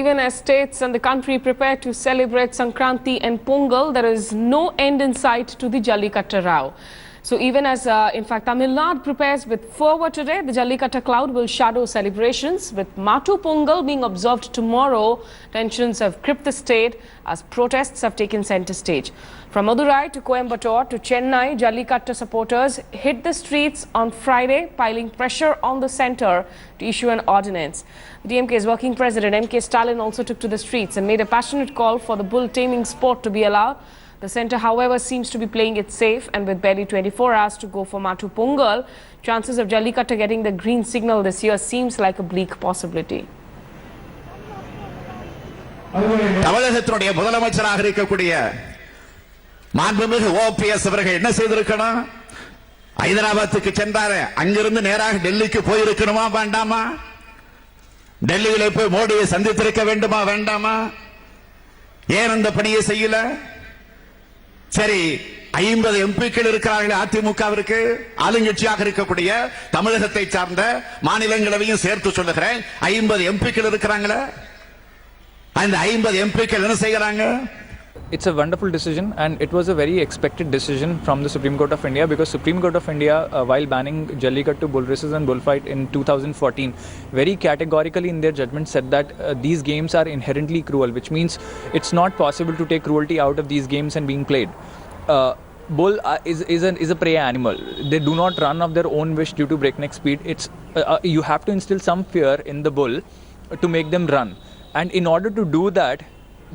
even as states and the country prepare to celebrate Sankranti and Pongal, there is no end in sight to the Jallikattu row. So even as, in fact, Tamil Nadu prepares with fervor today, the Jallikattu cloud will shadow celebrations. With Mattu Pongal being observed tomorrow, tensions have gripped the state as protests have taken centre stage. From Madurai to Coimbatore to Chennai, Jallikattu supporters hit the streets on Friday, piling pressure on the centre to issue an ordinance. The DMK's working president, M.K. Stalin, also took to the streets and made a passionate call for the bull taming sport to be allowed. The centre, however, seems to be playing it safe, and with barely 24 hours to go for Mattu Pongal, chances of Jallikattu getting the green signal this year seems like a bleak possibility. தமிழகத்தினுடைய முதலமைச்சராக இருக்கக்கூடிய மாண்புமிகு OPS அவர்கள் என்ன செய்திருக்கணும்? ஹைதராபாத்துக்கு சென்றாரு, அங்கிருந்து நேராக டெல்லிக்கு போயிருக்கணுமா வேண்டாமா? டெல்லியில போய் மோடியை சந்தித்திருக்க வேண்டுமா வேண்டாமா? ஏன் அந்த பணியை செய்யல? சரி, 50 எம்பிக்கள் இருக்கிறார்கள் அதிமுகவிற்கு, ஆளுங்கட்சியாக இருக்கக்கூடிய தமிழகத்தை சார்ந்த மாநிலங்களவையும் சேர்த்து சொல்லுகிறேன், 50 எம்பிக்கள் இருக்கிறாங்களே, அந்த 50 எம்பிக்கள் என்ன செய்யறாங்க? It's a wonderful decision, and it was a very expected decision from the Supreme Court of India, because Supreme Court of India, while banning Jallikattu bull races and bullfight in 2014, very categorically in their judgment said that these games are inherently cruel, which means it's not possible to take cruelty out of these games and being played. Bull is a prey animal. They do not run of their own wish due to breakneck speed. It's you have to instill some fear in the bull to make them run, and in order to do that,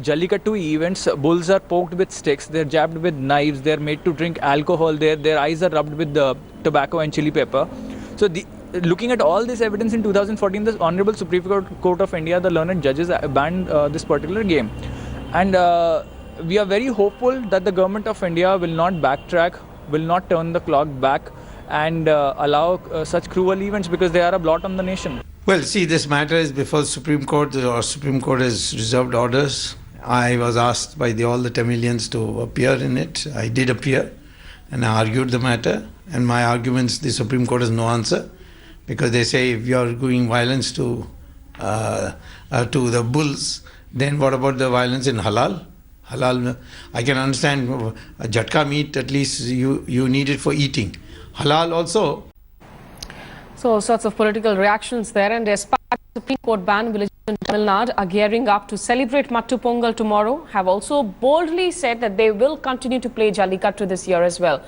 Jallikattu events, bulls are poked with sticks, they're jabbed with knives, they're made to drink alcohol, their eyes are rubbed with the tobacco and chili pepper. So looking at all this evidence in 2014, the Honorable Supreme Court of India, the learned judges banned this particular game. And we are very hopeful that the government of India will not backtrack, will not turn the clock back and allow such cruel events, because they are a blot on the nation. Well, see, this matter is before Supreme Court, or Supreme Court has reserved orders. I was asked by all the Tamilians to appear in it. I did appear, and I argued the matter. And my arguments, the Supreme Court has no answer, because they say if you are doing violence to the bulls, then what about the violence in halal? Halal, I can understand. Jhatka meat, at least you need it for eating. Halal also. So, sorts of political reactions there, and despite the Supreme Court ban, villages in Tamil Nadu are gearing up to celebrate Mattu Pongal tomorrow, have also boldly said that they will continue to play Jallikattu this year as well.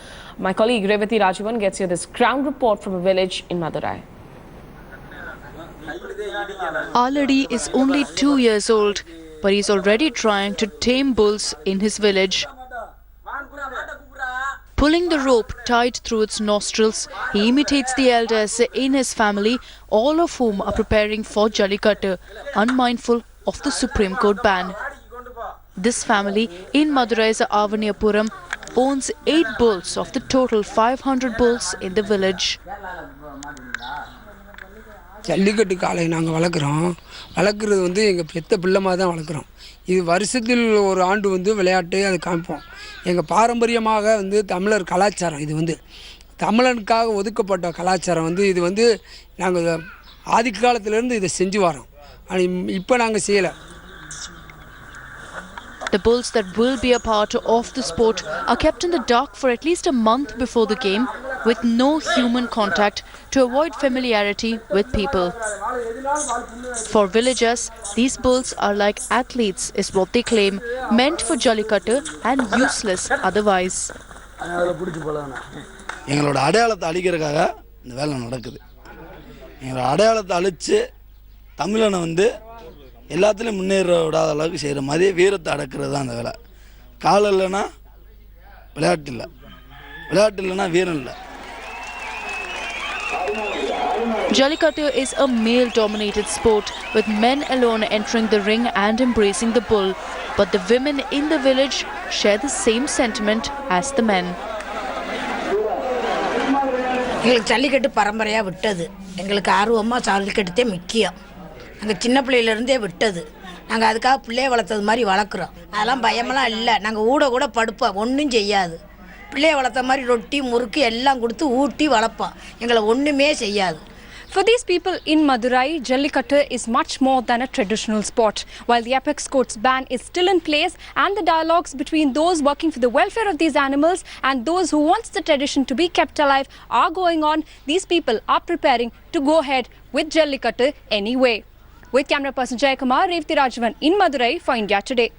My colleague Revathi Rajavan gets you this ground report from a village in Madurai. Aladi is only 2 years old, but he's already trying to tame bulls in his village. Pulling the rope tied through its nostrils, he imitates the elders in his family, all of whom are preparing for Jallikattu, unmindful of the Supreme Court ban. This family in Madurai's Avaniyapuram owns 8 bulls of the total 500 bulls in the village. Jallikattu காளை நாங்கள் வளர்க்குறது வந்து எங்கள் பெத்த பிள்ளைமாக தான் வளர்க்குறோம். இது வருஷத்தில் ஒரு ஆண்டு வந்து விளையாட்டு அது காமிப்போம். எங்கள் பாரம்பரியமாக வந்து தமிழர் கலாச்சாரம், இது வந்து தமிழனுக்காக ஒதுக்கப்பட்ட கலாச்சாரம் வந்து இது வந்து நாங்கள் ஆதி காலத்திலேருந்து இதை செஞ்சு வரோம். இப்போ நாங்கள் செய்யலை. The bulls that will be a part of the sport are kept in the dark for at least a month before the game, with no human contact to avoid familiarity with people. For villagers, these bulls are like athletes, is what they claim, meant for Jallikattu and useless otherwise. எங்களோட அடையாளத்தை அழிக்கிறதுக்காக இந்த வேலை நடக்குது. எங்களோட அடையாளத்தை அழித்து தமிழனை வந்து எல்லாத்துலேயும் முன்னேற விடாத அளவுக்கு செய்கிற மாதிரி வீரத்தை அடக்கிறது தான் அந்த வேலை. காலம் இல்லைன்னா விளையாட்டு இல்லை, விளையாட்டு இல்லைன்னா வீரம் இல்லை. Jallikattu is a male-dominated sport, with men alone entering the ring and embracing the bull. But the women in the village share the same sentiment as the men. எங்களுக்கு ஜல்லிக்கட்டு பரம்பரையாக விட்டது. எங்களுக்கு ஆர்வமாக ஜல்லிக்கட்டுத்தே முக்கியம். நாங்கள் சின்ன பிள்ளையிலேருந்தே விட்டது. நாங்கள் அதுக்காக பிள்ளைய வளர்த்தது மாதிரி வளர்க்குறோம். அதெல்லாம் பயமெல்லாம் இல்லை. நாங்கள் கூட படுப்போம், ஒன்றும் செய்யாது. பிள்ளைய வளர்த்த மாதிரி ரொட்டி முறுக்கு எல்லாம் கொடுத்து ஊட்டி வளர்ப்போம். எங்களை ஒன்றுமே செய்யாது. For these people in Madurai, Jallikattu is much more than a traditional sport. While the apex court's ban is still in place and the dialogues between those working for the welfare of these animals and those who want the tradition to be kept alive are going on, these people are preparing to go ahead with Jallikattu anyway. With camera person Kumar, Rohith in Madurai for India Today.